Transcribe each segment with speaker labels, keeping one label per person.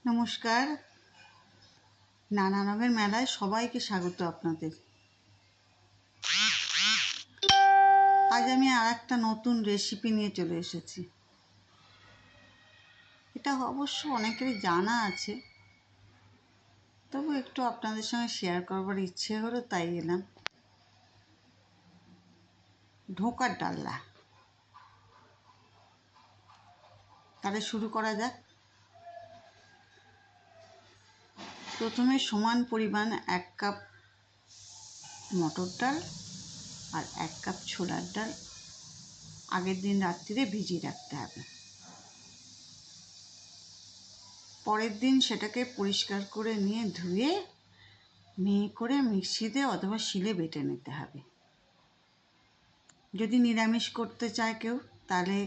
Speaker 1: নমস্কার। নানা রঙের মেলায় সবাইকে স্বাগত আপনাদের। আজ আমি আর একটা নতুন রেসিপি নিয়ে চলে এসেছি। এটা অবশ্য অনেকেরই জানা আছে, তবু একটু আপনাদের সঙ্গে শেয়ার করবার ইচ্ছে হলো, তাই এলাম। ঢোকার ডালনা। তাহলে শুরু করা যাক। প্রথমে সমান পরিমাণ 1 কাপ মটর ডাল আর 1 কাপ ছোলার ডাল আগের দিন রাত্রিরে ভিজিয়ে রাখতে হবে। পরের দিন সেটাকে পরিষ্কার করে নিয়ে ধুয়ে মিহি করে মিক্সিতে অথবা শিলে বেটে নিতে হবে। যদি নিরামিষ করতে চায় কেউ, তাহলে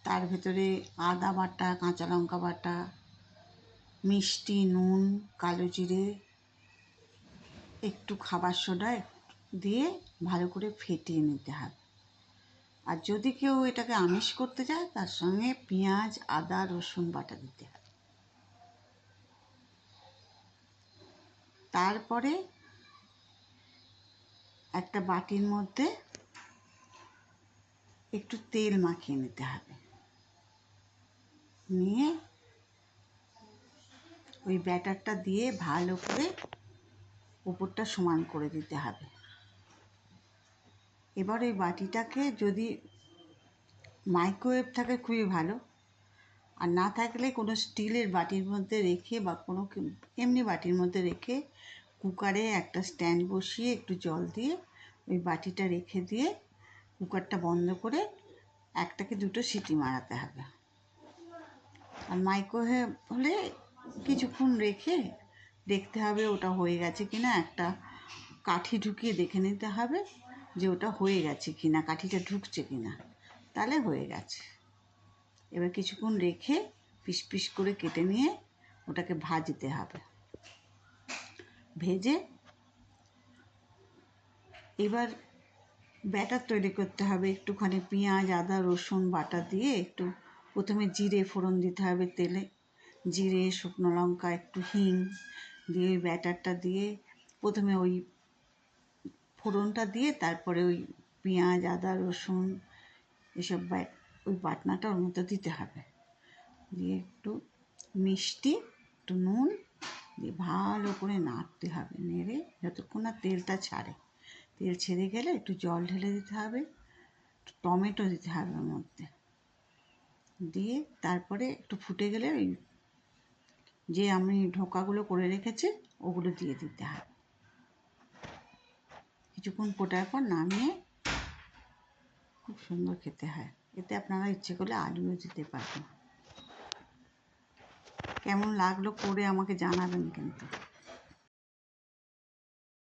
Speaker 1: তার ভেতরে আদা বাটা, কাঁচা লঙ্কা বাটা, মিষ্টি, নুন, কালো জিরে, একটু খাবার সোডা দিয়ে ভালো করে ফেটিয়ে নিতে হবে। আর যদি কেউ এটাকে আমিষ করতে চায়, তার সঙ্গে পেঁয়াজ, আদা, রসুন বাটা দিতে হবে। তারপরে একটা বাটির মধ্যে একটু তেল মাখিয়ে নিতে হবে। নিয়ে ওই ব্যাটারটা দিয়ে ভালো করে উপরটা সমান করে দিতে হবে। এবার ওই বাটিটাকে যদি মাইক্রোওয়েভ থাকে খুবই ভালো, আর না থাকলে কোনো স্টিলের বাটির মধ্যে রেখে বা কোনো এমনি বাটির মধ্যে রেখে কুকারে একটা স্ট্যান্ড বসিয়ে একটু জল দিয়ে ওই বাটিটা রেখে দিয়ে কুকারটা বন্ধ করে 1 থেকে 2টো সিটি মারাতে হবে। আর মাইক্রোওয়েভ হলে কিছুক্ষণ রেখে দেখতে হবে ওটা হয়ে গেছে কিনা। একটা কাঠি ঢুকিয়ে দেখে নিতে হবে যে ওটা হয়ে গেছে কিনা, কাঠিটা ঢুকছে কিনা, তাহলে হয়ে গেছে। এবার কিছুক্ষণ রেখে পিস পিস করে কেটে নিয়ে ওটাকে ভাজতে হবে। ভেজে এবার ব্যাটার তৈরি করতে হবে। একটুখানি পেঁয়াজ, আদা, রসুন বাটা দিয়ে একটু প্রথমে জিরে ফোড়ন দিতে হবে তেলে। জিরে, শুকনো লঙ্কা, একটু হিং দিয়ে ওই ব্যাটারটা দিয়ে প্রথমে ওই ফোড়নটা দিয়ে তারপরে ওই পেঁয়াজ, আদা, রসুন এসব ওই বাটনাটা ওর মধ্যে দিতে হবে। দিয়ে একটু মিষ্টি, একটু নুন দিয়ে ভালো করে নাড়তে হবে। নেড়ে যতক্ষণ না তেলটা ছাড়ে। তেল ছেড়ে গেলে একটু জল ঢেলে দিতে হবে, টমেটো দিতে হবে ওর মধ্যে। দিয়ে তারপরে একটু ফুটে গেলে ওই যে আমি ঢোকাগুলো করে রেখেছি ওগুলো দিয়ে দিতে হবে। কিছুক্ষণ ফোটার পর নামিয়ে খুব সুন্দর খেতে হয়। এতে আপনারা ইচ্ছে করলে আলুও দিতে পারবেন। কেমন লাগলো করে আমাকে জানাবেন কিন্তু।